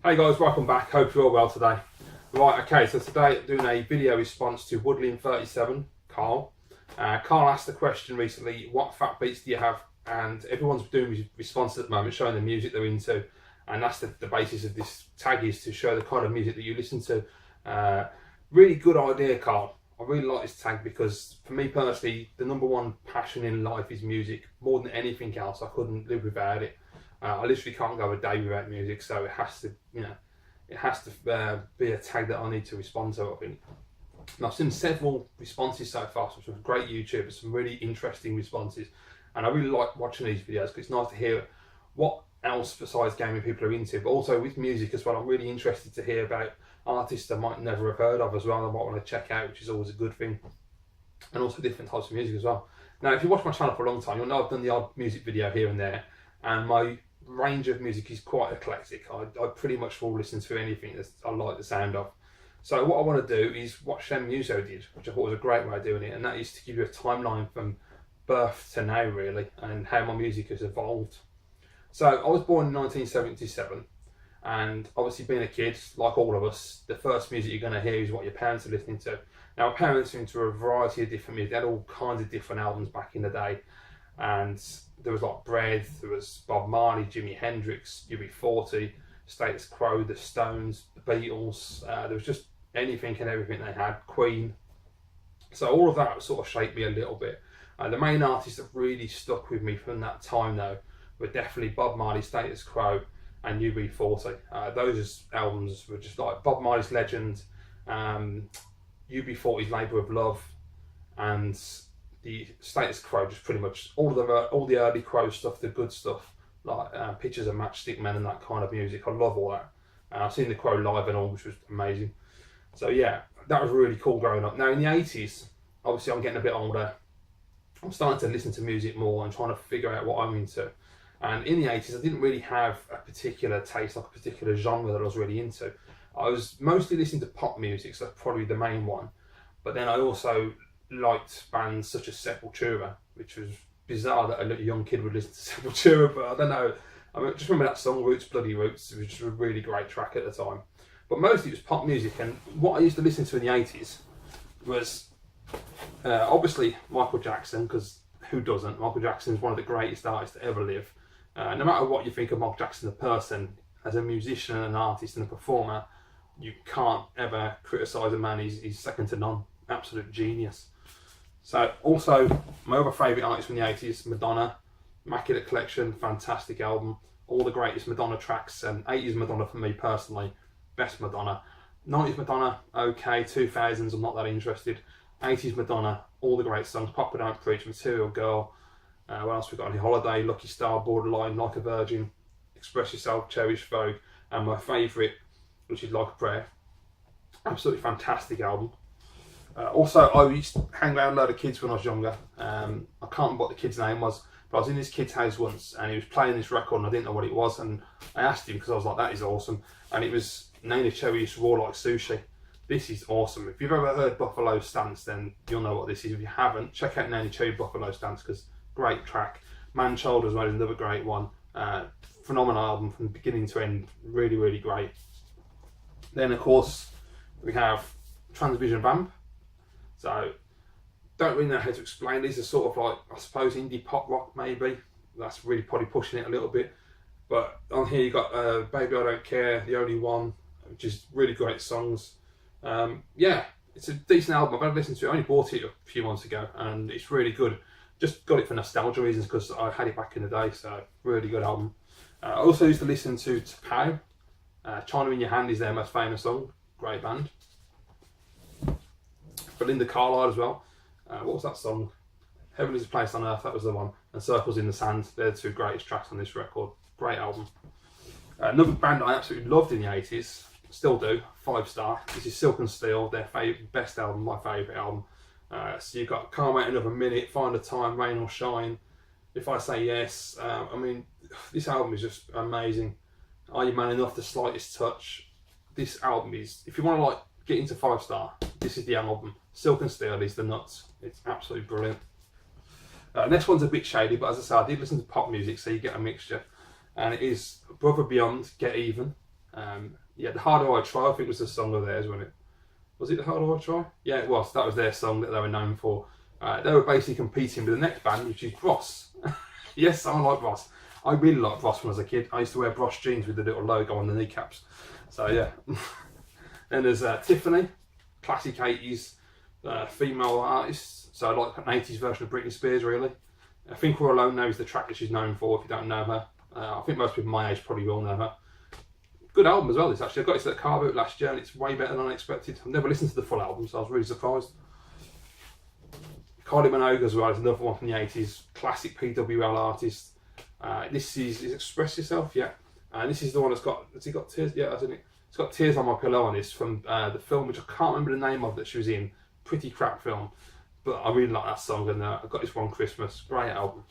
Hey guys, welcome back. Hope you're all well today. Right, okay, so today I'm doing a video response to Woodlin37, Carl. Carl asked the question recently, what Phat beats do you have? And everyone's doing responses at the moment, showing the music they're into. And that's the basis of this tag, is to show the kind of music that you listen to. Really good idea, Carl. I really like this tag because for me personally, the number one passion in life is music. More than anything else, I couldn't live without it. I literally can't go a day without music, so it has to, be a tag that I need to respond to, I think. And I've seen several responses so far, some great YouTubers, some really interesting responses, and I really like watching these videos because it's nice to hear what else besides gaming people are into, but also with music as well. I'm really interested to hear about artists I might never have heard of as well, I might want to check out, which is always a good thing, and also different types of music as well. Now, if you watch my channel for a long time, you'll know I've done the odd music video here and there, and my range of music is quite eclectic. I pretty much will listen to anything that I like the sound of. So what I want to do is what Shem Muso did, which I thought was a great way of doing it, and that is to give you a timeline from birth to now, really, and how my music has evolved. So I was born in 1977, and obviously being a kid, like all of us, the first music you're going to hear is what your parents are listening to. Now, my parents are into a variety of different music. They had all kinds of different albums back in the day, and there was like Bread, there was Bob Marley, Jimi Hendrix, UB40, Status Quo, the Stones, the Beatles. There was just anything and everything they had, Queen. So all of that sort of shaped me a little bit. The main artists that really stuck with me from that time though were definitely Bob Marley, Status Quo and UB40. Those albums were just like Bob Marley's Legend, UB40's Labour of Love, and the Status Quo, just pretty much all the early Quo stuff, the good stuff, like Pictures of Matchstick Men and that kind of music. I love all that. I've seen the Quo live and all, which was amazing. So yeah, that was really cool growing up. Now in the 80s, obviously I'm getting a bit older. I'm starting to listen to music more and trying to figure out what I'm into. And in the 80s, I didn't really have a particular taste, like a particular genre that I was really into. I was mostly listening to pop music, so that's probably the main one. But then I also liked bands such as Sepultura, which was bizarre that a little young kid would listen to Sepultura, but I don't know. I mean, just remember that song Roots Bloody Roots, which was a really great track at the time. But mostly it was pop music, and what I used to listen to in the 80s was obviously Michael Jackson, because who doesn't? Michael Jackson is one of the greatest artists to ever live. No matter what you think of Michael Jackson the person, as a musician and an artist and a performer, you can't ever criticise a man. He's second to none. Absolute genius. So also my other favourite artist from the 80s, Madonna, Immaculate Collection, fantastic album, all the greatest Madonna tracks, and 80s Madonna for me personally, best Madonna. 90s Madonna, okay, 2000s I'm not that interested. 80s Madonna, all the great songs, Papa Don't Preach, Material Girl, what else we got on Holiday, Lucky Star, Borderline, Like a Virgin, Express Yourself, Cherish Vogue, and my favourite, which is Like a Prayer. Absolutely fantastic album. Also, I used to hang around a load of kids when I was younger. I can't remember what the kid's name was, but I was in this kid's house once and he was playing this record and I didn't know what it was, and I asked him because I was like, that is awesome. And it was Nene Cherry's Raw Like Sushi. This is awesome. If you've ever heard Buffalo Stance, then you'll know what this is. If you haven't, check out Nene Cherry Buffalo Stance, because great track. Man Child as well is another great one. Phenomenal album from beginning to end. Really, really great. Then of course we have Transvision Vamp. So, don't really know how to explain. These are sort of like, I suppose, indie pop rock maybe. That's really probably pushing it a little bit. But on here you got Baby I Don't Care, The Only One, which is really great songs. Yeah, it's a decent album. I've only listened to it. I only bought it a few months ago and it's really good. Just got it for nostalgia reasons because I had it back in the day, so really good album. I also used to listen to Phat. China in Your Hand is their most famous song. Great band. Belinda Carlisle as well. What was that song? Heaven is a Place on Earth, that was the one. And Circles in the Sand, they're the two greatest tracks on this record. Great album. Another band I absolutely loved in the 80s, still do, 5 Star. This is Silk and Steel, their best album, my favourite album. So you've got Can't Wait Another Minute, Find a Time, Rain or Shine, If I Say Yes. I mean, this album is just amazing. Are You Man Enough, The Slightest Touch. This album is, if you want to like get into 5 Star, this is the album. Silk and Steel is the nuts. It's absolutely brilliant. Next one's a bit shady, but as I said, I did listen to pop music, so you get a mixture. And it is Above and Beyond, Get Even. Yeah, The Harder I Try, I think was the song of theirs, wasn't it? Was it The Harder I Try? Yeah, it was. That was their song that they were known for. They were basically competing with the next band, which is Bros. Yes, I like Bros. I really liked Bros when I was a kid. I used to wear Bros jeans with the little logo on the kneecaps. So yeah. Then there's Tiffany, classic 80s female artist. So I like an 80s version of Britney Spears, really. I Think We're Alone Now is the track that she's known for, if you don't know her. I think most people my age probably will know her. Good album as well, this actually. I got it to the car boot last year and it's way better than I expected. I've never listened to the full album, so I was really surprised. Kylie Minogue as well is another one from the 80s. Classic PWL artist. This is Express Yourself, yeah. And this is the one that's got, has it got tears? Yeah, hasn't it? It's got Tears on My Pillow on this from the film, which I can't remember the name of that she was in. Pretty crap film. But I really like that song and I got this one Christmas. Great album.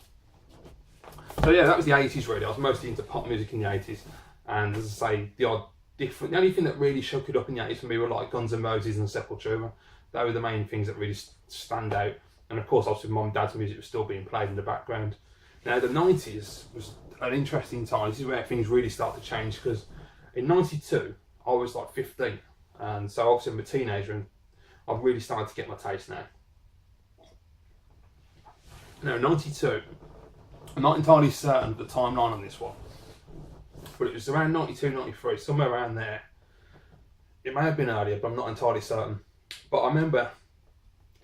So yeah, that was the 80s really. I was mostly into pop music in the 80s. And as I say, the only thing that really shook it up in the 80s for me were like Guns N' Roses and Sepultura. They were the main things that really stand out. And of course, obviously, Mum and Dad's music was still being played in the background. Now, the 90s was an interesting time. This is where things really start to change because in 92, I was like 15. And so obviously I'm a teenager and I've really started to get my taste now. Now, 92, I'm not entirely certain of the timeline on this one. But it was around 92, 93, somewhere around there. It may have been earlier, but I'm not entirely certain. But I remember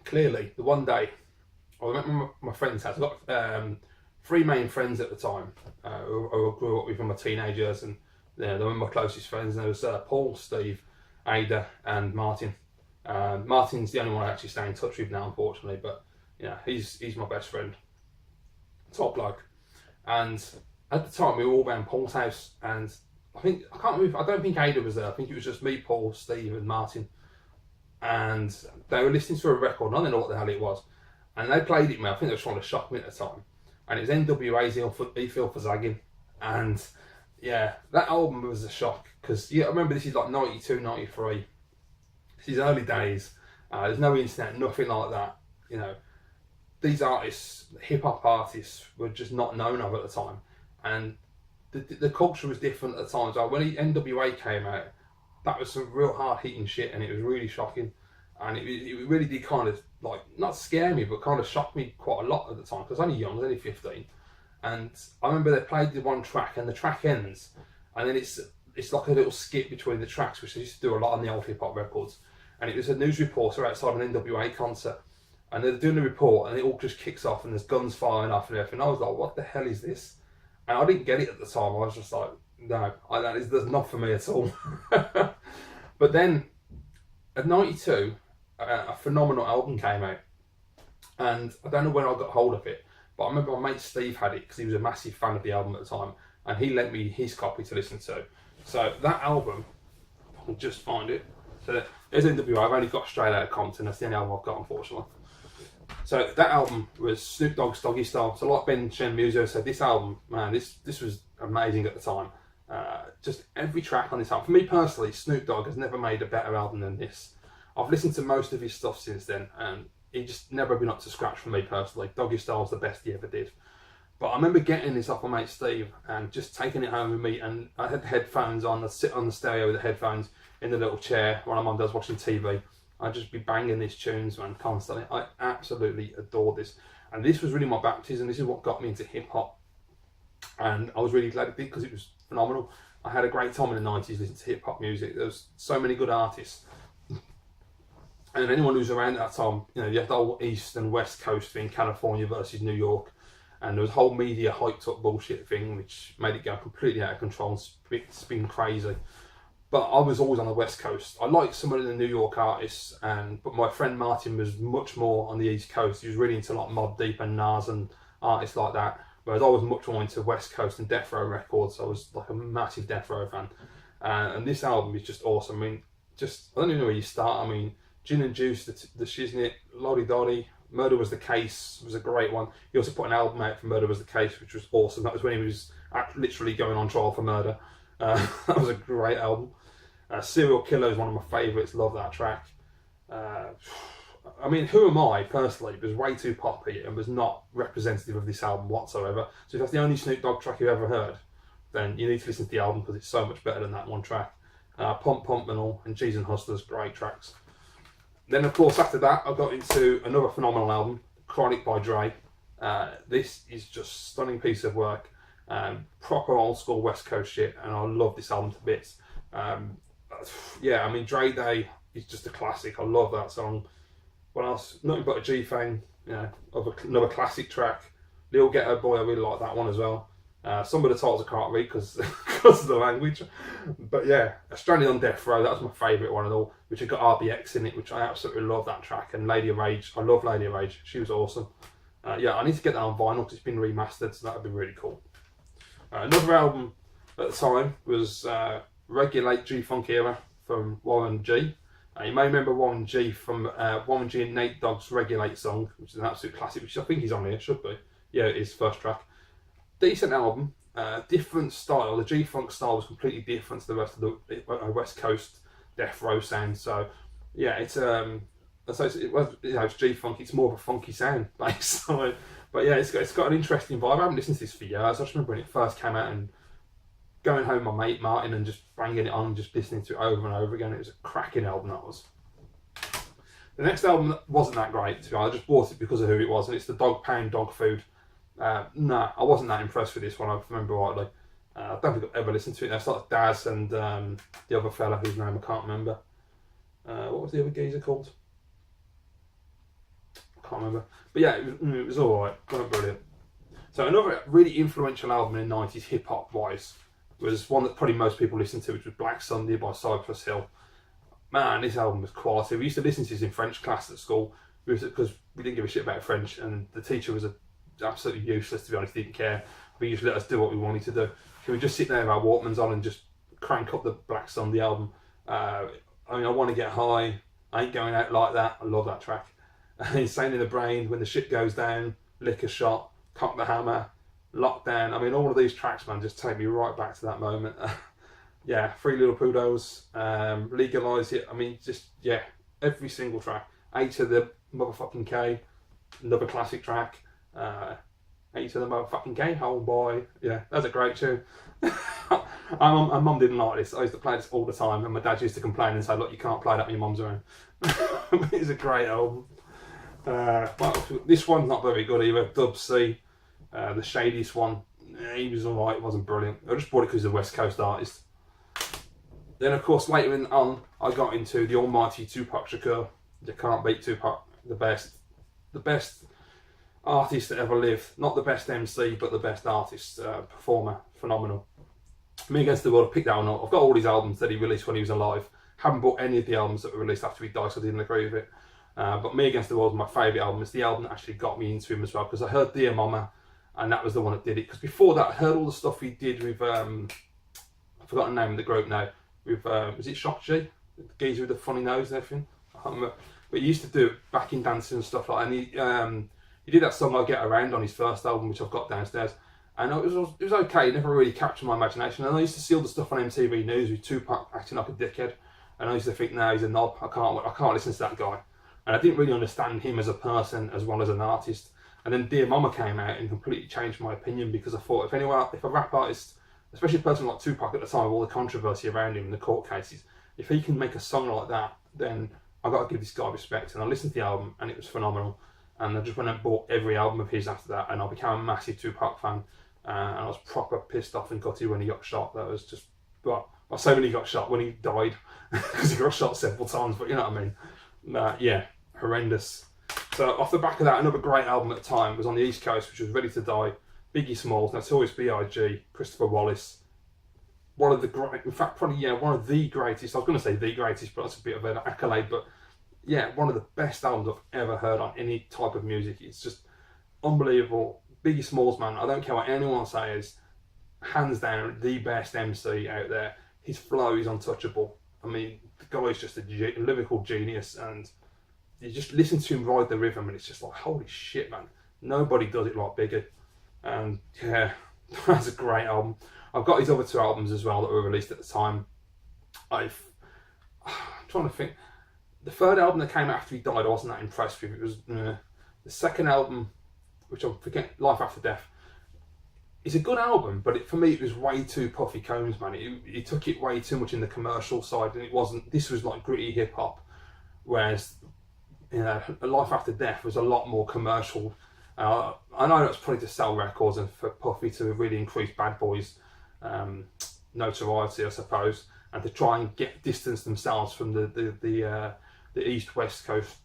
clearly the one day I went to my friend's house. I got 3 main friends at the time who I grew up with in my teenage years, and they were my closest friends. And there was Paul, Steve, Ada, and Martin. Martin's the only one I actually stay in touch with now, unfortunately. But yeah, he's my best friend, top bloke. And at the time, we were all around Paul's house, and I don't think Ada was there. I think it was just me, Paul, Steve, and Martin. And they were listening to a record, and I didn't know what the hell it was. And they played it, man. I think they were trying to shock me at the time. And it was NWA's E Feel for Zagging. And yeah, that album was a shock. Because yeah, I remember this is like 92, 93. This is early days. There's no internet, nothing like that. You know, these artists, hip hop artists, were just not known of at the time. And the culture was different at the time. So when NWA came out, that was some real hard hitting shit, and it was really shocking. And it really did kind of like not scare me, but kind of shocked me quite a lot at the time because I was only young, I was only 15. And I remember they played the one track, and the track ends, and then it's like a little skit between the tracks, which they used to do a lot on the old hip hop records. And it was a news reporter outside an NWA concert, and they're doing a report, and it all just kicks off, and there's guns firing off and everything. I was like, what the hell is this? And I didn't get it at the time. I was just like, no, that's not for me at all. But then at 92, a phenomenal album came out, and I don't know when I got hold of it, but I remember my mate Steve had it because he was a massive fan of the album at the time, and he lent me his copy to listen to. So that album, I'll just find it. So there's NWA. I've only got Straight Outta Compton. That's the only album I've got, unfortunately. So that album was Snoop Dogg's Doggy Style. So like Ben Chen Muso said, this album, man, this was amazing at the time. Just every track on this album. For me personally, Snoop Dogg has never made a better album than this. I've listened to most of his stuff since then, and he just never been up to scratch for me personally. Doggy Style's the best he ever did. But I remember getting this off my mate Steve and just taking it home with me, and I had headphones on. I'd sit on the stereo with the headphones in the little chair while my mum does watching TV. I'd just be banging these tunes, man, constantly. I absolutely adore this. And this was really my baptism. This is what got me into hip hop. And I was really glad it did because it was phenomenal. I had a great time in the 90s listening to hip hop music. There was so many good artists. And anyone who's around at that time, you know, you had the whole East and West Coast thing, California versus New York. And there was a whole media hyped up bullshit thing, which made it go completely out of control and spin crazy. But I was always on the West Coast. I liked some of the New York artists, but my friend Martin was much more on the East Coast. He was really into like Mobb Deep and Nas and artists like that. Whereas I was much more into West Coast and Death Row Records. I was like a massive Death Row fan. And this album is just awesome. I mean, I don't even know where you start. I mean, Gin and Juice, the Shiznit, Lottie Dottie, Murder Was the Case was a great one. He also put an album out for Murder Was the Case, which was awesome. That was when he was literally going on trial for murder. That was a great album. Serial Killer is one of my favourites. Love that track. I mean, Who Am I, personally, was way too poppy and was not representative of this album whatsoever. So if that's the only Snoop Dogg track you've ever heard, then you need to listen to the album because it's so much better than that one track. Pump Pump and all, and G's and Hustlers, great tracks. Then of course after that I got into another phenomenal album, Chronic by Dre. This is just stunning piece of work, proper old school West Coast shit, and I love this album to bits. Yeah, I mean Dre Day is just a classic. I love that song. What else? Nothing But a G Thing, you know, another classic track. Lil Ghetto Boy, I really like that one as well. Some of the titles I can't read because of the language, but yeah, Stranded on Death Row, that was my favourite one of all, which had got RBX in it, which I absolutely love that track. And Lady of Rage, I love Lady of Rage, she was awesome. Yeah, I need to get that on vinyl because it's been remastered, so that would be really cool. Another album at the time was Regulate G-Funk Era from Warren G. You may remember Warren G from Warren G and Nate Dogg's Regulate song, which is an absolute classic, which I think he's on here, should be. Yeah, it is, first track. Decent album, different style. The G-Funk style was completely different to the rest of the West Coast Death Row sound. So, yeah, it's G-Funk. It's more of a funky sound, based. So, but yeah, it's got an interesting vibe. I haven't listened to this for years. I just remember when it first came out and going home with my mate Martin and just banging it on, and just listening to it over and over again. It was a cracking album, that was. The next album wasn't that great, to be honest. I just bought it because of who it was, and it's the Dog Pound Dog Food. Nah, I wasn't that impressed with this one, if I remember rightly. I don't think I've ever listened to it. It's like Daz and the other fella whose name I can't remember. What was the other geezer called? I can't remember. But yeah, it was alright. Not brilliant. So another really influential album in the 90s, hip-hop wise, was one that probably most people listened to, which was Black Sunday by Cypress Hill. Man, this album was quality. We used to listen to this in French class at school because we didn't give a shit about French, and the teacher was absolutely useless, to be honest. He didn't care. He just let us do what we wanted to do. So we just sit there with our Walkmans on and just crank up the Black Sunday album. I mean, I Want to Get High, I Ain't Going Out Like That. I love that track. Insane in the Brain, When the Shit Goes Down, Lick a Shot, Cock the Hammer, Lockdown. I mean, all of these tracks, man, just take me right back to that moment. Yeah, Three Little Poodles, Legalize It. I mean, just, yeah, every single track. A to the motherfucking K, another classic track. A to the motherfucking K, Hole Boy. Yeah, that's a great tune. My mum didn't like this. I used to play this all the time, and my dad used to complain and say, look, you can't play that when your mum's around. It's a great album. This one's not very good either. Dub C, the shadiest one, he was alright, it wasn't brilliant. I just bought it because he's a West Coast artist. Then of course later on I got into the almighty Tupac Shakur. You can't beat Tupac, the best artist that ever lived. Not the best MC, but the best artist, performer, phenomenal. Me Against the World, I picked that one up. I've got all his albums that he released when he was alive. Haven't bought any of the albums that were released after he died, so I didn't agree with it. But Me Against the World is my favourite album. It's the album that actually got me into him as well, because I heard Dear Mama, and that was the one that did it. Because before that, I heard all the stuff he did with, I've forgotten the name of the group now, with, was it Shock G? The geezer with the funny nose and everything? I can't remember. But he used to do backing dancing and stuff like that. And he did that song I Get Around on his first album, which I've got downstairs. And it was okay, it never really captured my imagination. And I used to see all the stuff on MTV News with Tupac acting like a dickhead. And I used to think, no, he's a knob, I can't listen to that guy. And I didn't really understand him as a person as well as an artist. And then Dear Mama came out and completely changed my opinion, because I thought if a rap artist, especially a person like Tupac at the time, with all the controversy around him and the court cases, if he can make a song like that, then I've got to give this guy respect. And I listened to the album and it was phenomenal. And I just went and bought every album of his after that, and I became a massive Tupac fan. And I was proper pissed off and gutted when he got shot. That was just, well, I say when he got shot, when he died, because he got shot several times, but you know what I mean. Yeah, horrendous. So off the back of that, another great album at the time was on the East Coast, which was Ready to Die, Biggie Smalls, Notorious B.I.G., Christopher Wallace. One of the great, in fact, probably, yeah, one of the greatest. I was going to say the greatest, but that's a bit of an accolade. But yeah, one of the best albums I've ever heard on any type of music. It's just unbelievable. Biggie Smalls, man, I don't care what anyone says, hands down the best MC out there. His flow is untouchable. I mean, the guy is just a lyrical genius, and you just listen to him ride the rhythm and it's just like, holy shit, man, nobody does it like Biggie. And yeah, that's a great album. I've got his other two albums as well that were released at the time. I'm trying to think. The third album that came after he died, I wasn't that impressed with. It was the second album, which I forget, Life After Death. it's a good album, but for me it was way too Puffy Combs, man. It took it way too much in the commercial side, and it wasn't. This was like gritty hip hop, whereas Life After Death was a lot more commercial. I know that's probably to sell records and for Puffy to really increase Bad Boys' notoriety, I suppose, and to try and distance themselves from the East West Coast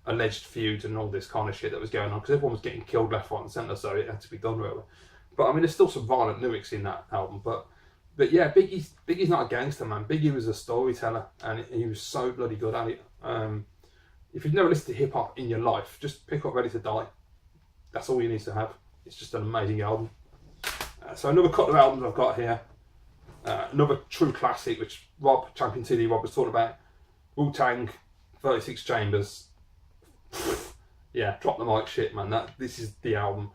alleged feud and all this kind of shit that was going on, because everyone was getting killed left, right, and centre, so it had to be done really. But I mean, there's still some violent lyrics in that album, but yeah, Biggie's not a gangster, man. Biggie was a storyteller, and he was so bloody good at it. If you've never listened to hip hop in your life, just pick up Ready to Die. That's all you need to have. It's just an amazing album. So another couple of albums I've got here. Another true classic, which Champion TD Rob was talking about. Wu-Tang, 36 Chambers. Yeah, drop the mic shit, man. This is the album.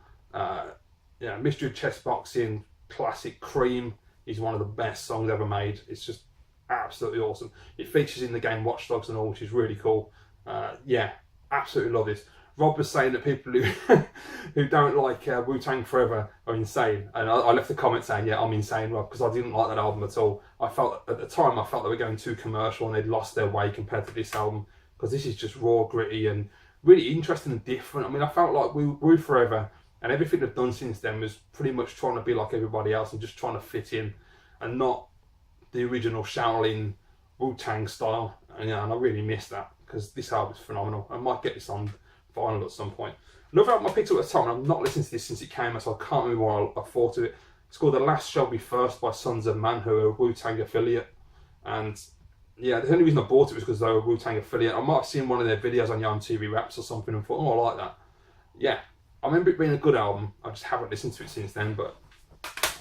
Mystery of Chess Boxing, classic. Cream is one of the best songs ever made. It's just absolutely awesome. It features in the game Watch Dogs and all, which is really cool. Yeah, absolutely love this. Rob was saying that people who don't like Wu-Tang Forever are insane, and I left a comment saying, yeah, I'm insane, Rob, because I didn't like that album at all. I felt at the time they were going too commercial and they'd lost their way compared to this album, because this is just raw, gritty, and really interesting and different. I mean, I felt like Wu Forever and everything they've done since then was pretty much trying to be like everybody else and just trying to fit in, and not the original Shaolin Wu-Tang style. And I really miss that, because this album's phenomenal. I might get this on vinyl at some point. Another album I picked up at the time, and I've not listened to this since it came out, so I can't remember what I thought of it. It's called The Last Shall Be First by Sons of Man, who are a Wu-Tang affiliate. And yeah, the only reason I bought it was because they were a Wu-Tang affiliate. I might have seen one of their videos on Yarn TV Raps or something and thought, oh, I like that. Yeah, I remember it being a good album. I just haven't listened to it since then, but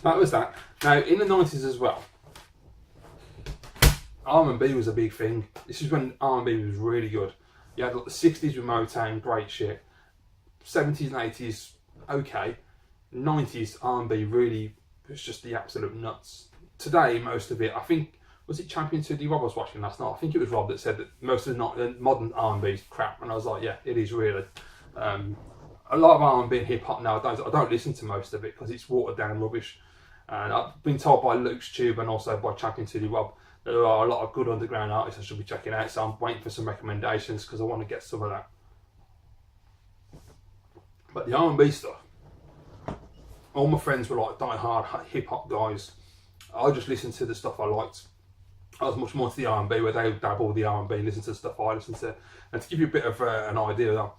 that was that. Now, in the 90s as well, R&B was a big thing. This is when R&B was really good. You had like the 60s with Motown, great shit. 70s and 80s, okay. 90s R&B really was just the absolute nuts. Today, most of it, I think, was it Champion 2D Rob I was watching last night? I think it was Rob that said that most of the modern R&B is crap, and I was like, yeah, it is really. A lot of R&B and hip hop nowadays, I don't listen to most of it because it's watered down rubbish. And I've been told by Luke's Tube and also by Champion 2D Rob that there are a lot of good underground artists I should be checking out, so I'm waiting for some recommendations because I want to get some of that. But the R&B stuff, all my friends were like die-hard hip-hop guys. I just listened to the stuff I liked. I was much more to the R&B, where they would dabble with the R&B and listen to the stuff I listened to. And to give you a bit of an idea, though,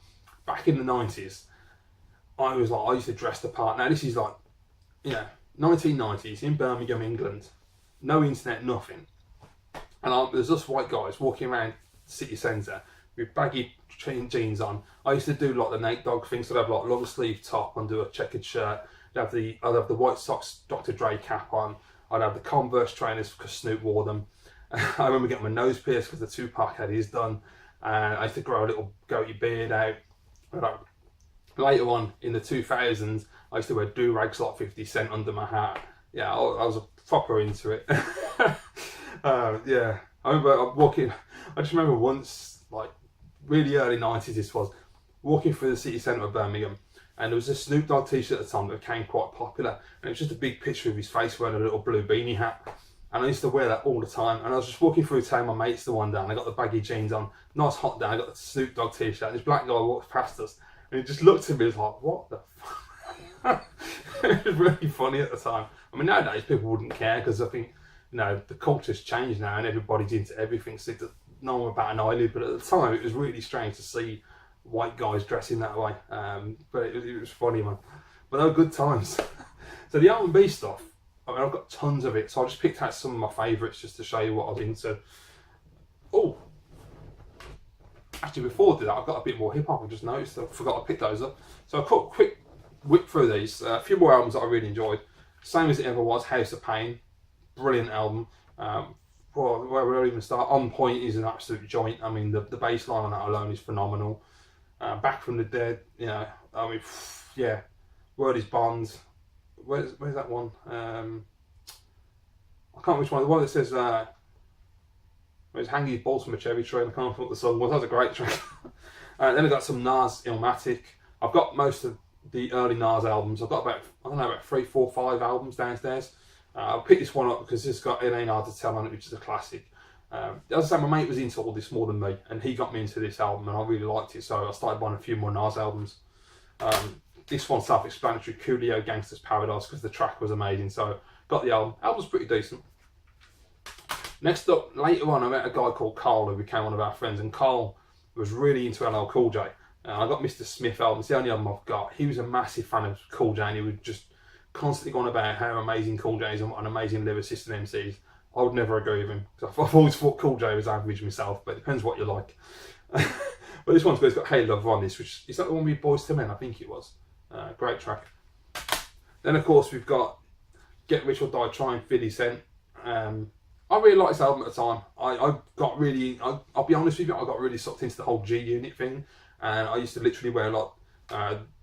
back in the 90s, I used to dress the part. Now this is like, 1990s in Birmingham, England. No internet, nothing. And there's us white guys walking around the city centre with baggy jeans on. I used to do like the Nate Dogg thing, so I'd have like long sleeve top and do a checkered shirt. I'd have the White Sox Dr. Dre cap on. I'd have the Converse trainers because Snoop wore them. I remember getting my nose pierced because the Tupac had his done. And I used to grow a little goatee beard out. Later on in the 2000s, I used to wear do-rags like 50 Cent under my hat. Yeah, I was proper into it. Yeah, I remember walking. I just remember once, like really early 90s, this was walking through the city centre of Birmingham, and there was a Snoop Dogg t-shirt at the time that became quite popular, and it was just a big picture of his face wearing a little blue beanie hat. And I used to wear that all the time. And I was just walking through town, my mates the one day, and I got the baggy jeans on, nice hot day. I got the Snoop Dogg t-shirt, and this black guy walked past us, and he just looked at me and was like, what the fuck? It was really funny at the time. I mean, nowadays people wouldn't care, because I think, the culture's changed now and everybody's into everything, so no one about an eyelid. But at the time, it was really strange to see white guys dressing that way. But it was funny, man. But they were good times. So the R&B stuff, I mean, I've got tons of it, so I just picked out some of my favourites just to show you what I was into. Oh, actually, before I did that, I've got a bit more hip hop. I just noticed I forgot to pick those up. So I cut a quick whip through these. A few more albums that I really enjoyed. Same as it ever was, House of Pain, brilliant album. Where we'll even start. On Point is an absolute joint. I mean, the bass line on that alone is phenomenal. Back from the Dead, I mean, yeah. Word is Bond. Where's that one? I can't remember which one. The one that says, it's Hanging His Balls from a Cherry Tree. I can't remember what the song was. That was a great track. Then I got some Nas, Illmatic. I've got most of the early Nas albums. I've got about, I don't know, about 3, 4, 5 albums downstairs. I picked this one up because it's got It Ain't Hard to Tell on it, which is a classic. As I say, my mate was into all this more than me, and he got me into this album, and I really liked it, so I started buying a few more Nas albums. This one's self-explanatory, Coolio Gangsta's Paradise, because the track was amazing, so got the album. Album's pretty decent. Next up, later on, I met a guy called Carl, who became one of our friends, and Carl was really into LL Cool J. I got Mr. Smith album, it's the only album I've got. He was a massive fan of Cool J, and he would just constantly going about how amazing Cool J is and what an amazing lyricist and MC is. I would never agree with him, because I've always thought Cool J was average myself, but it depends what you like. But this one's good, it's got Hey Love on this, which is that the one with Boys to Men, I think it was. Great track. Then of course we've got Get Rich or Die Trying, 50 Cent. I really liked this album at the time. I got really, I'll be honest with you, I got really sucked into the whole G Unit thing, and I used to literally wear a lot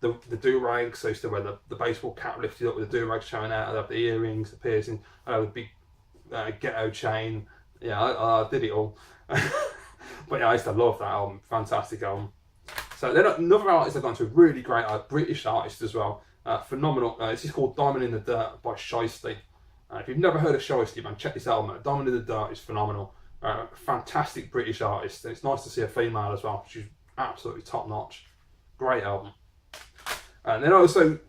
the do-rags. I used to wear the baseball cap lifted up with the do-rags showing out. I'd have the earrings, the piercing, the big ghetto chain. Yeah, I did it all. But yeah, I used to love that album. Fantastic album. So then another artist I've gone to, really great British artist as well. Phenomenal. This is called Diamond in the Dirt by Shiesty. If you've never heard of Shiesty, man, check this album out. Diamond in the Dirt is phenomenal. Fantastic British artist. And it's nice to see a female as well. She's absolutely top notch. Great album. And then also,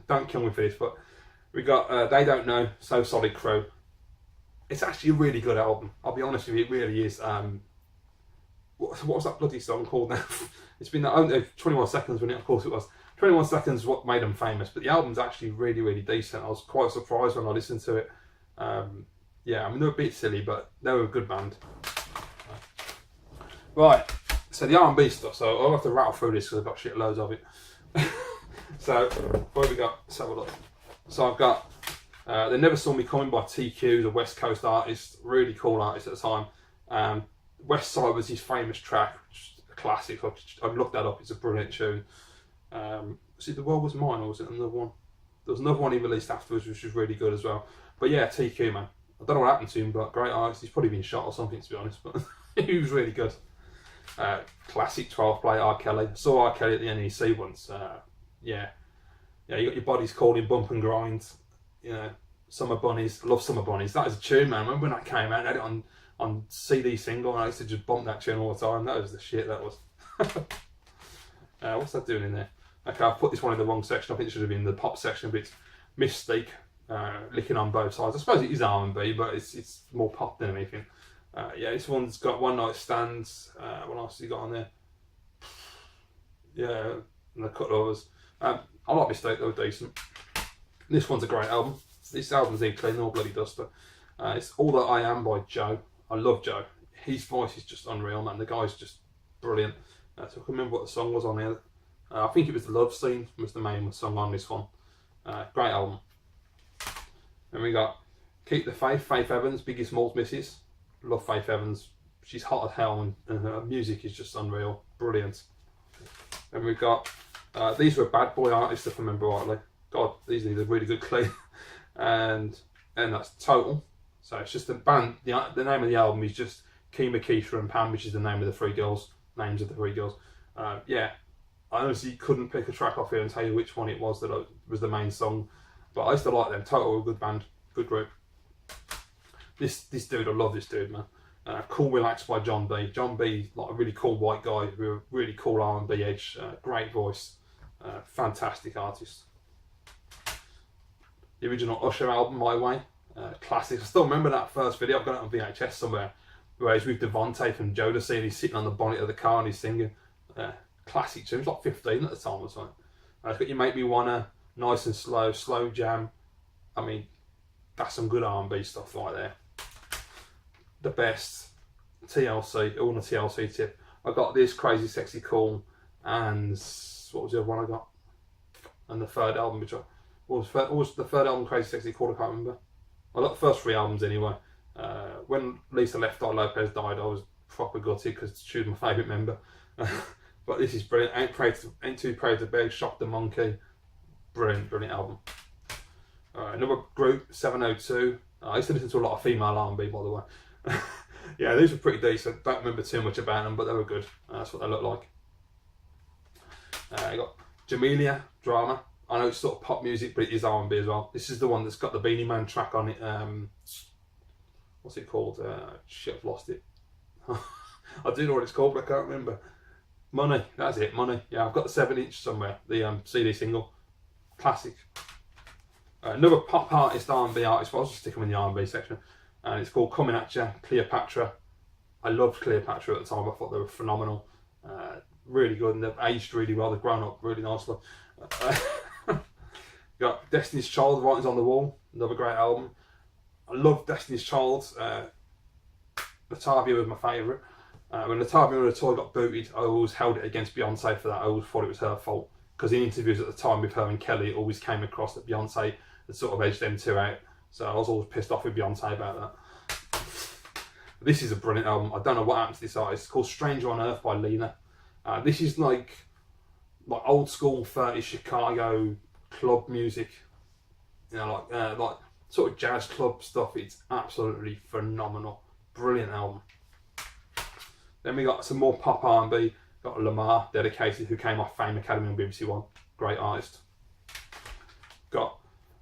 don't kill me for this, but we got They Don't Know, So Solid Crew. It's actually a really good album. I'll be honest with you, it really is. What was that bloody song called now? It's been 21 Seconds, wasn't it? Of course it was. 21 Seconds what made them famous, but the album's actually really, really decent. I was quite surprised when I listened to it. Yeah, I mean, they were a bit silly, but they were a good band. Right, so the R&B stuff. So I'll have to rattle through this because I've got shit loads of it. So, what have we got? Let's have a look. So I've got They Never Saw Me Coming by TQ, the West Coast artist, really cool artist at the time. West Side was his famous track, which is a classic. I looked that up, it's a brilliant tune. Was it The World Was Mine, or was it another one? There was another one he released afterwards, which was really good as well. But yeah, TQ, man. I don't know what happened to him, but great artist. He's probably been shot or something, to be honest, but he was really good. Classic 12 play R. Kelly. I saw R. Kelly at the NEC once. Yeah, you got Your Body's Calling, Bump and Grind. You know, Summer Bunnies. I love Summer Bunnies. That is a tune, man. I remember when that came out, I had it on CD single, and I used to just bump that tune all the time. That was the shit, that was. What's that doing in there? Okay, I've put this one in the wrong section. I think it should have been the pop section, but it's Mystique, Licking on Both Sides. I suppose it is R&B, but it's more pop than anything. Yeah, this one's got One Night Stands. What else have you got on there? Yeah, and a couple of others. I like Mystique, they were decent. This one's a great album. This album's even clean, all bloody duster. It's All That I Am by Joe. I love Joe. His voice is just unreal, man. The guy's just brilliant. So I can remember what the song was on here. I think it was The Love Scene was the main song on this one. Great album. Then we got Keep the Faith, Faith Evans, Biggie Smalls Misses. Love Faith Evans. She's hot as hell, and her music is just unreal. Brilliant. Then we've got, these were Bad Boy artists, if I remember rightly. God, these need a really good clean. and that's Total. So it's just the band, the name of the album is just Kima, Keisha and Pam, which is the name of the three girls, names of the three girls. Yeah, I honestly couldn't pick a track off here and tell you which one it was that was the main song, but I used to like them. Total, a good band, good group. This dude, I love this dude, man. Cool Relax by John B. John B, like a really cool white guy with a really cool R&B edge, great voice, fantastic artist. The original Usher album, My Way, classic. I still remember that first video. I've got it on VHS somewhere, where he's with Devontae from Jodeci and he's sitting on the bonnet of the car and he's singing. Classic tune. He was like 15 at the time or something. It's got You Make Me Wanna, Nice and Slow, Slow Jam. I mean, that's some good R&B stuff right there. The Best, TLC, all on a TLC tip. I got this, Crazy Sexy Cool, and what was the other one I got? And the third album, which what was the third album, Crazy Sexy Cool? I can't remember. I got the first three albums anyway. When Lisa Left Eye Lopez died, I was proper gutted because she was my favourite member. But this is brilliant. Ain't Too Proud to Beg, Shock the Monkey. Brilliant album. Another group, 702. I used to listen to a lot of female R&B, by the way. Yeah, these were pretty decent. Don't remember too much about them, but they were good. That's what they look like. You got Jamelia, Drama. I know it's sort of pop music, but it is R&B as well. This is the one that's got the Beanie Man track on it. What's it called? Shit, I've lost it. I do know what it's called, but I can't remember. Money, that's it, Money. Yeah, I've got the 7-inch somewhere, the CD single. Classic. Another pop artist, R&B artist, but I'll just stick them in the R&B section. And it's called Coming At Ya, Cleopatra. I loved Cleopatra at the time. I thought they were phenomenal. Really good, and they've aged really well. They've grown up really nicely. Got Destiny's Child, Writings on the Wall. Another great album. I love Destiny's Child. Latavia was my favourite. When Latavia on the tour got booted, I always held it against Beyonce for that. I always thought it was her fault. Because in interviews at the time with her and Kelly, it always came across that Beyonce had sort of edged them two out. So I was always pissed off with Beyonce about that. This is a brilliant album. I don't know what happened to this artist. It's called Stranger on Earth by Lena. This is like old school 30s Chicago club music. You know, like sort of jazz club stuff. It's absolutely phenomenal. Brilliant album. Then we got some more pop R&B. Got Lamar, Dedicated, who came off Fame Academy on BBC One. Great artist. Got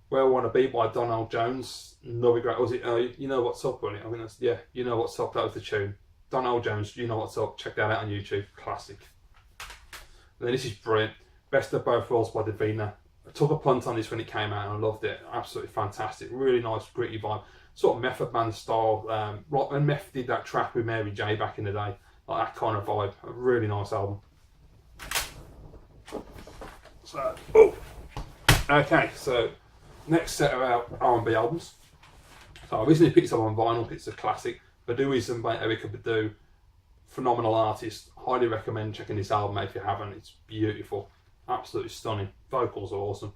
Where I Want to Be by Donald Jones. Another great. Was it You Know What's Up, wasn't it? I think that's, yeah, You Know What's Up. That was the tune. Donald Jones, You Know What's Up. Check that out on YouTube. Classic. And then this is brilliant. Best of Both Worlds by Davina. I took a punt on this when it came out and I loved it. Absolutely fantastic. Really nice, gritty vibe. Sort of Method Man style. Right when Meth did that track with Mary J back in the day. Like that kind of vibe. A really nice album. So, okay, so next set of our R&B albums. So I recently picked up on vinyl. It's a classic. Baduizm by Erykah Badu. Phenomenal artist. Highly recommend checking this album out if you haven't. It's beautiful. Absolutely stunning. Vocals are awesome.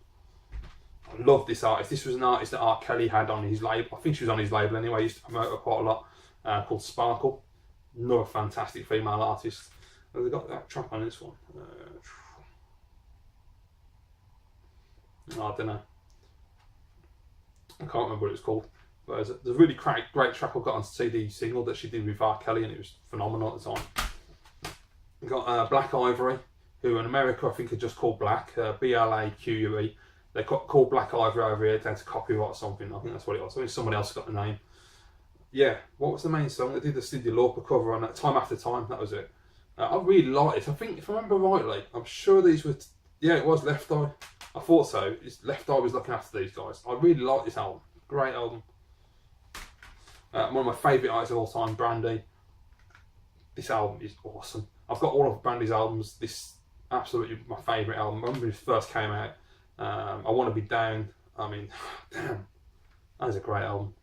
I love this artist. This was an artist that R. Kelly had on his label. I think she was on his label anyway. He used to promote her quite a lot. Called Sparkle. Another fantastic female artist. They've got that track on this one. I don't know. I can't remember what it's called. But there's a really great track I've got on CD single that she did with R. Kelly, and it was phenomenal at the time. We've got Black Ivory, who in America I think are just called Black, B-L-A-Q-U-E. They called Black Ivory over here down to copyright or something. I think that's what it was. I think someone else got the name. Yeah, what was the main song? They did the Cyndi Lauper cover on that, Time After Time, that was it. I really liked it. I think, if I remember rightly, I'm sure these were, yeah, it was Left Eye. I thought so. Left Eye was looking after these guys. I really like this album. Great album. One of my favourite artists of all time, Brandy. This album is awesome. I've got all of Brandy's albums. This absolutely my favourite album. I remember when it first came out. I Want to Be Down. I mean, damn, that is a great album.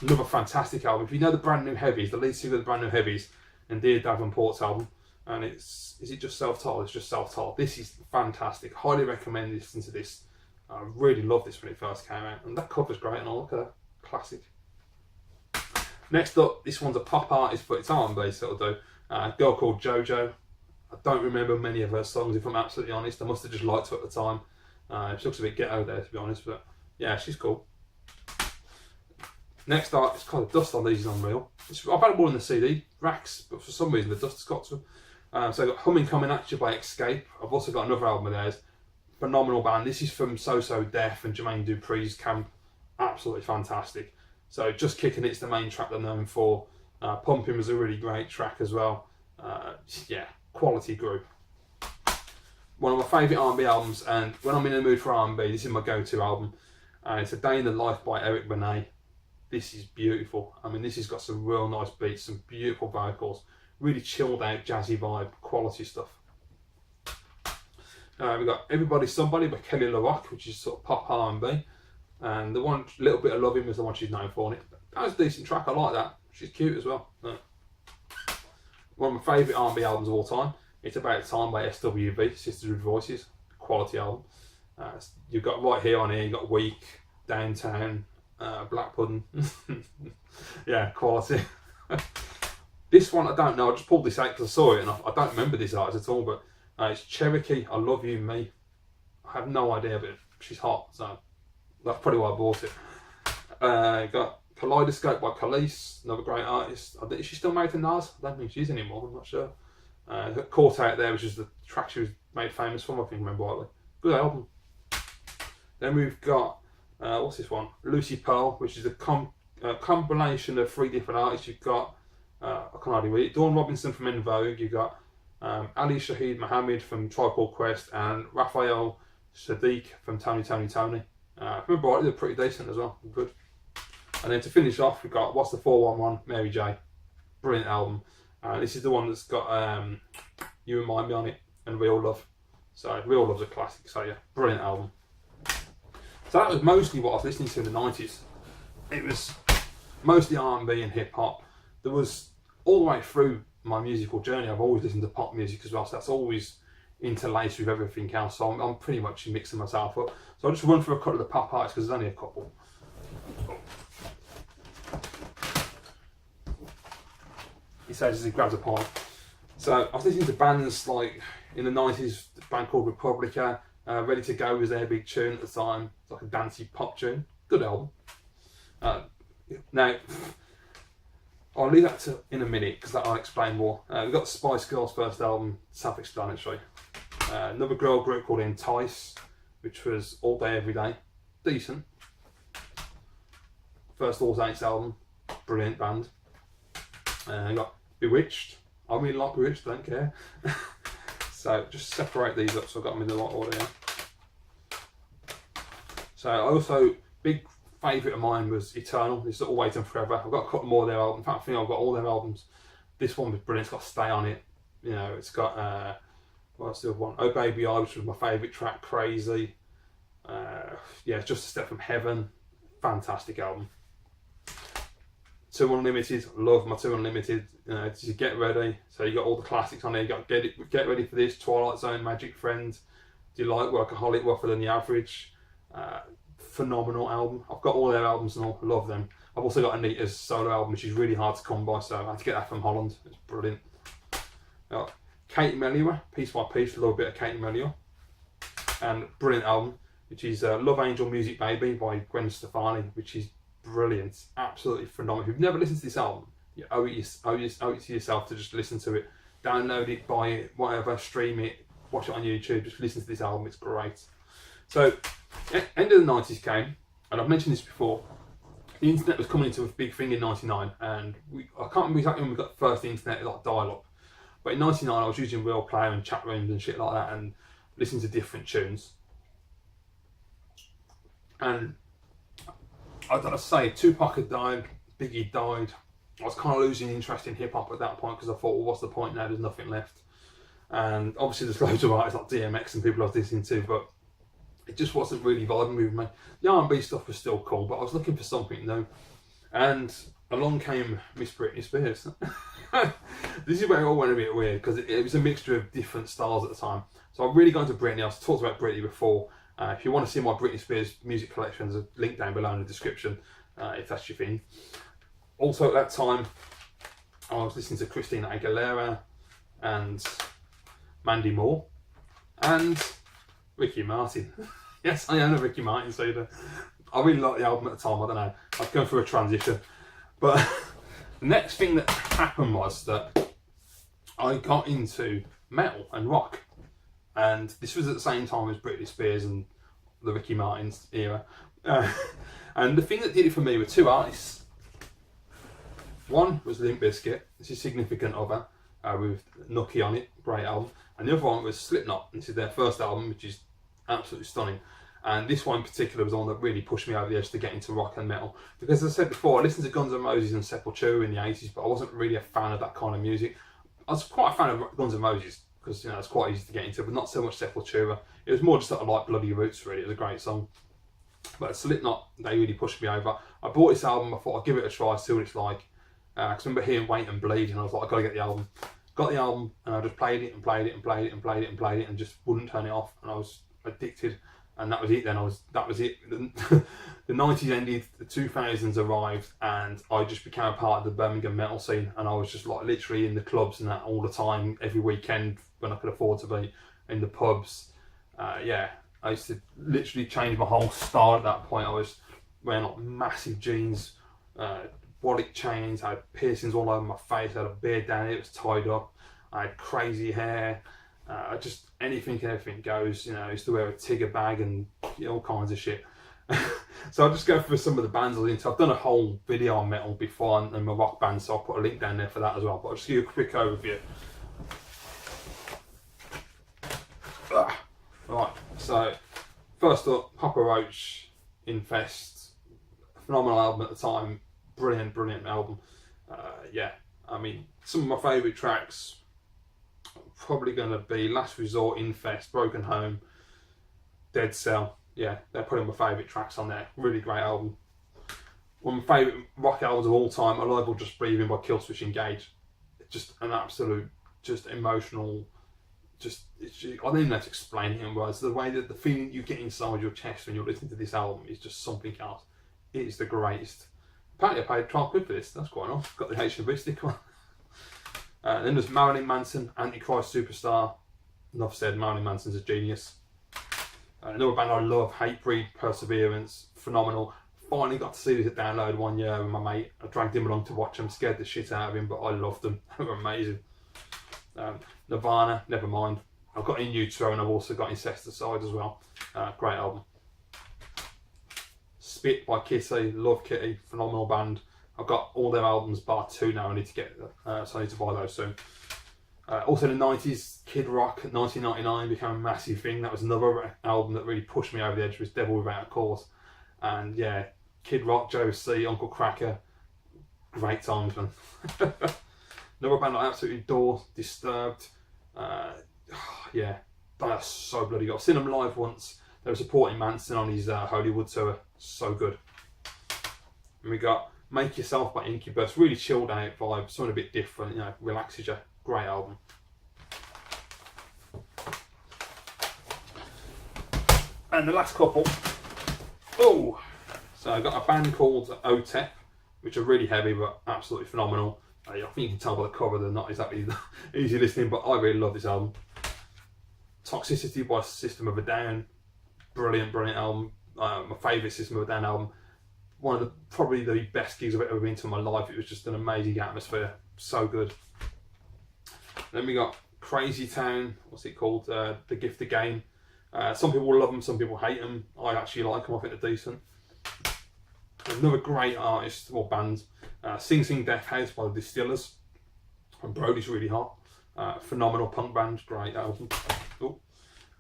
Another fantastic album. If you know the Brand New Heavies, the lead singer of the Brand New Heavies, and Dear Davenport's album, and is it just self-titled? It's just self-titled. This is fantastic. Highly recommend listening to this. I really loved this when it first came out, and that cover's great. And I look at that, classic. Next up, this one's a pop artist, but it's R&B, so it'll do. A girl called JoJo. I don't remember many of her songs, if I'm absolutely honest. I must have just liked her at the time. She looks a bit ghetto there, to be honest, but yeah, she's cool. Next up, it's kind of dust on these is unreal. I've had it more in the CD racks, but for some reason the dust has got to them. So I've got Humming Coming At You by Escape. I've also got another album of theirs. Phenomenal band. This is from So So Def and Jermaine Dupri's camp. Absolutely fantastic. So Just Kicking It's the main track they're known for. Pumping was a really great track as well. Yeah, quality group. One of my favourite R&B albums, and when I'm in the mood for R&B, this is my go-to album. It's A Day in the Life by Eric Benet. This is beautiful. I mean, this has got some real nice beats, some beautiful vocals, really chilled out, jazzy vibe, quality stuff. We've got Everybody Somebody by Kelly LaRock, which is sort of pop R&B. And the one Little Bit of Loving was the one she's known for. And that was a decent track, I like that. She's cute as well. One of my favourite R&B albums of all time. It's About Time by SWV, Sisters with Voices. Quality album. You've got right here on here, you've got Weak, Downtown, Black Pudding. Yeah, quality. This one I don't know, I just pulled this out because I saw it and I don't remember this artist at all, but it's Cherokee, I Love You, Me. I have no idea, but she's hot, so that's probably why I bought it. Got Kaleidoscope by Khalees, another great artist. Is she still married to Nas? I don't think she is anymore, I'm not sure. Got Caught Out There, which is the track she was made famous from, I think, remember rightly. Good album. Then we've got, what's this one? Lucy Pearl, which is a compilation of 3 different artists. You've got, I can't hardly read it, Dawn Robinson from En Vogue, you've got Ali Shaheed Muhammad from Tribe Called Quest, and Raphael Sadiq from Tony Tony Tony. If I remember rightly, they're pretty decent as well, good. And then to finish off, we've got What's the 411, Mary J. Brilliant album. This is the one that's got You and Me on it, and Real Love. So Real Love's a classic, so yeah, brilliant album. So that was mostly what I was listening to in the 90s. It was mostly R&B and hip hop. There was, all the way through my musical journey, I've always listened to pop music as well, so that's always interlaced with everything else, so I'm pretty much mixing myself up. So I'll just run through a couple of the pop artists, because there's only a couple. He says as he grabs a pint. So I was listening to bands like, in the 90s, a band called Republica. Ready to Go was their big tune at the time. It's like a dancey pop tune. Good album. Now, I'll leave that to in a minute because I'll explain more. We've got the Spice Girls' first album, self-explanatory. Another girl group called Entice, which was All Day Every Day. Decent. First All Saints album, brilliant band. You got Bewitched. I really like Bewitched, don't care. So just separate these up so I've got them in the right order here. So I also, big favourite of mine was Eternal. This is Always and Forever. I've got a couple more of their albums. In fact, I think I've got all their albums. This one was brilliant. It's got Stay on it. You know, it's got, what's the other one? Oh Baby I, which was my favourite track, Crazy. Yeah, Just a Step from Heaven. Fantastic album. 2 Unlimited, love my 2 Unlimited. You know, to Get Ready. So you got all the classics on there. You got Get Ready for This, Twilight Zone, Magic Friend, Delight, Workaholic, Rougher Than the Average. Phenomenal album. I've got all their albums and all. I love them. I've also got Anita's solo album, which is really hard to come by. So I had to get that from Holland. It's brilliant. Katie Melua, Piece by Piece. Love a bit of Katie Melua. And brilliant album, which is Love Angel Music Baby by Gwen Stefani, which is brilliant, absolutely phenomenal. If you've never listened to this album, you owe it to yourself to just listen to it. Download it, buy it, whatever, stream it, watch it on YouTube, just listen to this album, it's great. So, end of the 90s came, and I've mentioned this before, the internet was coming into a big thing in 99, and I can't remember exactly when we got the first internet, like dial-up, but in 99 I was using Real Player and chat rooms and shit like that, and listening to different tunes. And I gotta say, Tupac had died, Biggie died. I was kind of losing interest in hip hop at that point because I thought, well, what's the point now? There's nothing left. And obviously, there's loads of artists like DMX and people I was listening to, but it just wasn't really vibing with me. The R&B stuff was still cool, but I was looking for something new. And along came Miss Britney Spears. This is where it all went a bit weird because it was a mixture of different styles at the time. So I really got into Britney. I've talked about Britney before. If you want to see my Britney Spears music collection, there's a link down below in the description if that's your thing. Also at that time, I was listening to Christina Aguilera and Mandy Moore and Ricky Martin. Yes, I am a Ricky Martin suitor. I really liked the album at the time, I don't know. I was going through a transition. But the next thing that happened was that I got into metal and rock. And this was at the same time as Britney Spears and the Ricky Martin's era. And the thing that did it for me were 2 artists. One was Limp Bizkit, this is Significant Other, with Nookie on it, great album. And the other one was Slipknot, this is their first album, which is absolutely stunning. And this one in particular was the one that really pushed me over the edge to get into rock and metal. Because as I said before, I listened to Guns N' Roses and Sepultura in the 80s, but I wasn't really a fan of that kind of music. I was quite a fan of Guns N' Roses, because you know it's quite easy to get into, but not so much Sepultura. It was more just sort of like Bloody Roots, really. It was a great song. But Slipknot, they really pushed me over. I bought this album, I thought I'd give it a try, see what it's like. I remember hearing Wait and Bleed, and I was like, I've got to get the album. Got the album, and I just played it and played it and played it and played it and played it, and just wouldn't turn it off. And I was addicted, and that was it. Then that was it. The 90s ended, the 2000s arrived, and I just became a part of the Birmingham metal scene. And I was just like literally in the clubs and that all the time, every weekend when I could afford to be in the pubs. Yeah, I used to literally change my whole style at that point. I was wearing like massive jeans, wallet chains, I had piercings all over my face, I had a beard down here, it was tied up, I had crazy hair, Just anything and everything goes. You know, I used to wear a Tigger bag and all kinds of shit. So I'll just go through some of the bands I was into. I've done a whole video on metal before and my rock band, so I'll put a link down there for that as well. But I'll just give you a quick overview. Right, so first up, Papa Roach, Infest, phenomenal album at the time, brilliant album. Yeah, I mean, some of my favourite tracks probably going to be Last Resort, Infest, Broken Home, Dead Cell. Yeah, they're probably my favourite tracks on there. Really great album. One of my favourite rock albums of all time, Alive or Just Breathing by Killswitch Engage. Just an absolute, just emotional, I don't even know how to explain it in words. The way that the feeling you get inside your chest when you're listening to this album is just something else. It is the greatest. Apparently I paid £12 for this, that's quite nice. Got the H&B sticker on. Then there's Marilyn Manson, Antichrist Superstar. Enough said, Marilyn Manson's a genius. Another band I love, Hatebreed, Perseverance, phenomenal. Finally got to see this at Download one year with my mate. I dragged him along to watch them, scared the shit out of him, but I loved them. They were amazing. Nirvana, Nevermind. I've got In Utero and I've also got Incesticide as well. Great album. Spit by Kitty, love Kitty, phenomenal band. I've got all their albums bar 2 now. I need to get so I need to buy those soon. Also in the 90s, Kid Rock, 1999 became a massive thing. That was another album that really pushed me over the edge, was Devil Without a Cause. And yeah, Kid Rock, Joe C, Uncle Cracker, great times, man. Another band I absolutely adore, Disturbed. Yeah, that's so bloody good. I've seen them live once. They were supporting Manson on his Hollywood tour. So good. And we got Make Yourself by Incubus, really chilled out vibe, something a bit different, you know, relaxes you. Great album. And the last couple. Oh, so I've got a band called OTEP, which are really heavy but absolutely phenomenal. I think you can tell by the cover they're not exactly easy listening, but I really love this album. Toxicity by System of a Down, brilliant album. My favourite System of a Down album. One of the probably the best gigs I've ever been to in my life. It was just an amazing atmosphere, so good. Then we got Crazy Town, what's it called? The Gift of Game. Some people love them, some people hate them. I actually like them, I think they're decent. Another great artist or band, Sing Sing Death House by the Distillers. And Brody's really hot. Phenomenal punk band, great album. Ooh.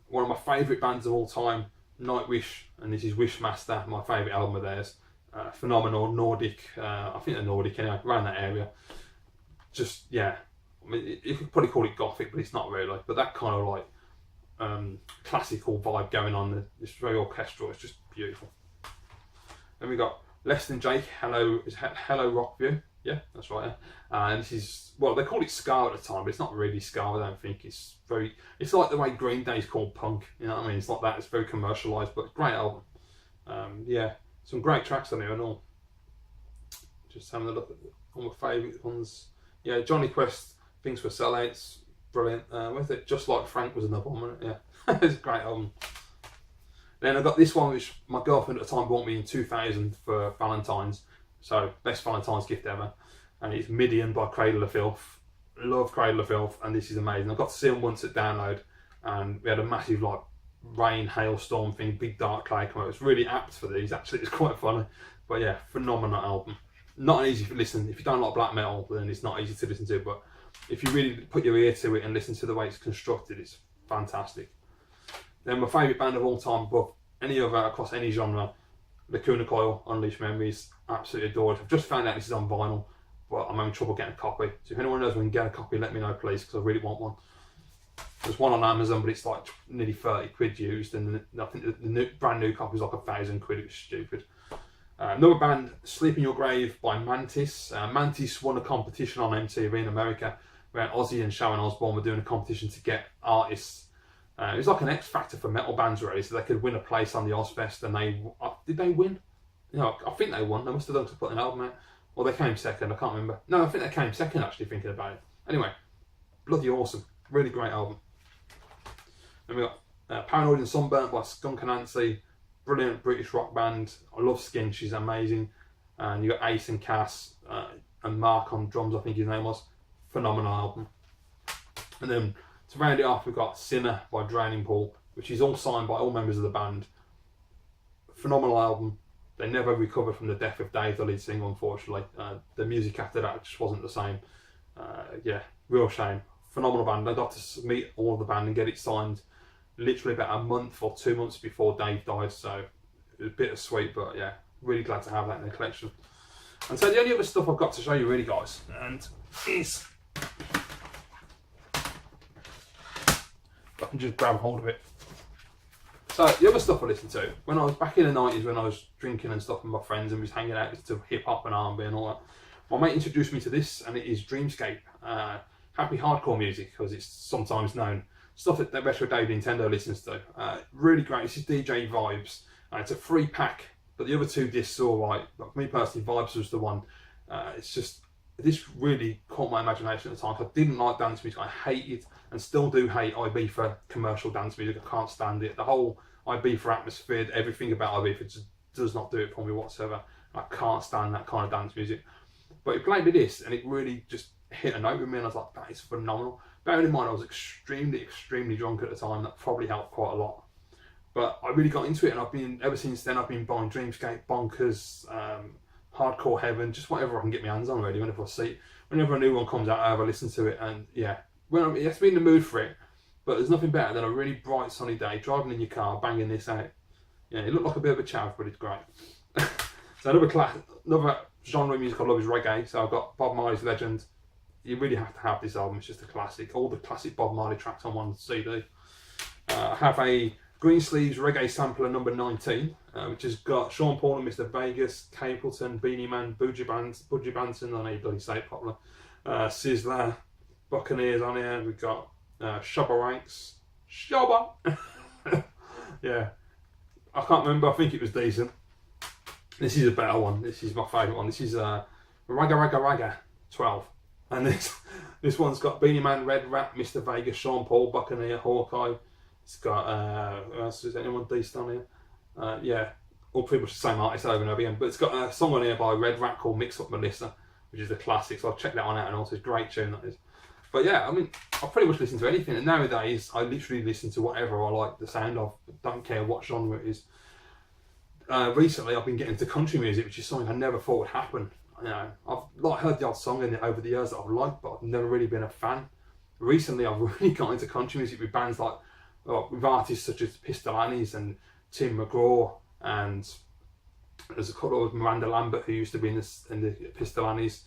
One of my favourite bands of all time, Nightwish, and this is Wishmaster, my favourite album of theirs. Phenomenal, Nordic, I think they're Nordic anyway, around that area. Just, yeah, I mean, you could probably call it gothic, but it's not really. But that kind of like classical vibe going on, it's very orchestral, it's just beautiful. Then we got Less Than Jake, Hello Rockview. Yeah, that's right. And this is, well, they called it ska at the time, but it's not really ska, I don't think. It's like the way Green Day's called punk, you know what I mean? It's like that, it's very commercialised, but great album. Yeah, some great tracks on here and all. Just having a look at all my favourite ones. Yeah, Johnny Quest, Things for Sellouts, brilliant. Where's it? Just Like Frank was another one, wasn't it? Yeah, it's a great album. Then I got this one, which my girlfriend at the time bought me in 2000 for Valentine's. So, best Valentine's gift ever. And it's Midian by Cradle of Filth. Love Cradle of Filth, and this is amazing. I got to see them once at Download, and we had a massive like rain, hailstorm thing, big dark cloud come out. It was really apt for these, actually, it's quite funny. But yeah, phenomenal album. Not easy to listen. If you don't like black metal, then it's not easy to listen to, but if you really put your ear to it and listen to the way it's constructed, it's fantastic. Then my favourite band of all time, above any other, across any genre, Lacuna Coil, Unleashed Memories, absolutely adore it. I've just found out this is on vinyl, but I'm having trouble getting a copy. So if anyone knows when you can get a copy, let me know please, because I really want one. There's one on Amazon, but it's like nearly 30 quid used, and I think the brand new copy is like £1,000 quid, it's stupid. Another band, Sleep in Your Grave by Mantis. Mantis won a competition on MTV in America, where Ozzy and Sharon Osbourne were doing a competition to get artists. It was like an X Factor for metal bands, really, so they could win a place on the Ozfest, and did they win? No, I think they won. They must have done to put an album out. Or they came second, I can't remember. No, I think they came second, actually, thinking about it. Anyway, bloody awesome. Really great album. Then we got Paranoid and Sunburnt by Skunk Anansi. Brilliant British rock band. I love Skin, she's amazing. And you got Ace and Cass and Mark on drums, I think his name was. Phenomenal album. And then To round it off, we've got Sinner by Drowning Pool, which is all signed by all members of the band. Phenomenal album. They never recovered from the death of Dave, the lead singer, unfortunately. The music after that just wasn't the same. Yeah, real shame. Phenomenal band. I got to meet all of the band and get it signed literally about a month or 2 months before Dave died, so it was bittersweet, but yeah, really glad to have that in the collection. And so the only other stuff I've got to show you really, guys, and is, if I can just grab hold of it. So the other stuff I listened to, when I was back in the 90s, when I was drinking and stuff with my friends and was hanging out to hip hop and R&B and all that, my mate introduced me to this, and it is Dreamscape. Happy hardcore music, as it's sometimes known. Stuff that Retro Dave Nintendo listens to. Really great. This is DJ Vibes. It's a 3-pack, but the other 2 discs are alright. But for me personally, Vibes was the one. It's just, this really caught my imagination at the time. I didn't like dance music. I hated and still do hate Ibiza commercial dance music. I can't stand it. The whole Ibiza atmosphere, everything about Ibiza just does not do it for me whatsoever. I can't stand that kind of dance music. But it played me this, and it really just hit a note with me, and I was like, that is phenomenal. Bearing in mind I was extremely drunk at the time. That probably helped quite a lot. But I really got into it, and I've been, ever since then, I've been buying Dreamscape, Bonkers, Hardcore Heaven, just whatever I can get my hands on really. Whenever a new one comes out, I have a listen to it, and yeah, you have to be in the mood for it. But there's nothing better than a really bright sunny day, driving in your car, banging this out. Yeah, it looked like a bit of a chav, but it's great. So another genre of music I love is reggae. So I've got Bob Marley's Legend. You really have to have this album. It's just a classic. All the classic Bob Marley tracks on one CD. I have a Greensleeves Reggae Sampler number 19, which has got Sean Paul and Mr. Vegas, Capleton, Beanie Man, Budgie Banton, I know you bloody say it properly, Sizzler, Buccaneers on here. We've got Shabba Ranks. Shabba! Yeah. I can't remember. I think it was decent. This is a better one. This is my favourite one. This is Ragga Ragga Ragga 12. And this one's got Beanie Man, Red Rat, Mr. Vegas, Sean Paul, Buccaneer, Hawkeye. It's got, who else is anyone decent on here? Yeah, all pretty much the same artist over and over again. But it's got a song on here by Red Rat called Mix Up Melissa, which is a classic. So I'll check that one out, and also it's a great tune, that is. But yeah, I mean, I pretty much listen to anything. And nowadays, I literally listen to whatever I like the sound of. Don't care what genre it is. Recently, I've been getting into country music, which is something I never thought would happen. You know, I've heard the odd song in it over the years that I've liked, but I've never really been a fan. Recently, I've really got into country music with bands like, with artists such as Pistolannis and Tim McGraw, and there's a couple of Miranda Lambert who used to be in the Pistolannis,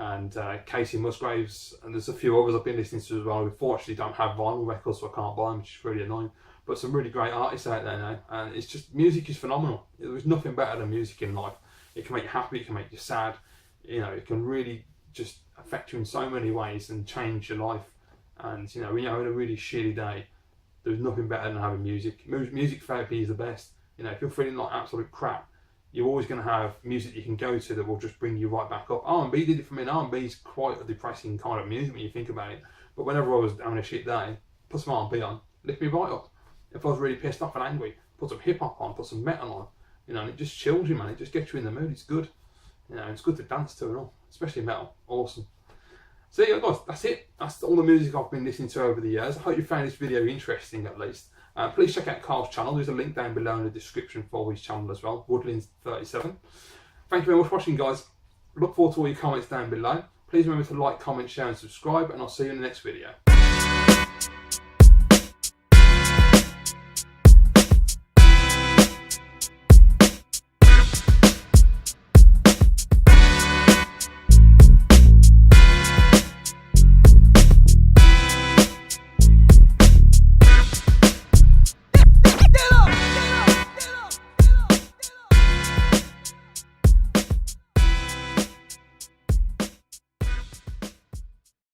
and Casey Musgraves, and there's a few others I've been listening to as well. Unfortunately, don't have vinyl records, so I can't buy them, which is really annoying. But some really great artists out there now, and it's just, music is phenomenal. There's nothing better than music in life. It can make you happy, it can make you sad, you know, it can really just affect you in so many ways and change your life. And you know, when you're having a really shitty day, there's nothing better than having music. Music therapy is the best. You know, if you're feeling like absolute crap, you're always going to have music you can go to that will just bring you right back up. R&B did it for me, and R&B is quite a depressing kind of music when you think about it. But whenever I was having a shit day, put some R&B on, lift me right up. If I was really pissed off and angry, put some hip hop on, put some metal on. You know, and it just chills you, man. It just gets you in the mood. It's good. You know, it's good to dance to and all, especially metal. Awesome. So yeah, guys, that's it. That's all the music I've been listening to over the years. I hope you found this video interesting, at least. Please check out Carl's channel. There's a link down below in the description for his channel as well, Woodlin37. Thank you very much for watching, guys. Look forward to all your comments down below. Please remember to like, comment, share and subscribe, and I'll see you in the next video.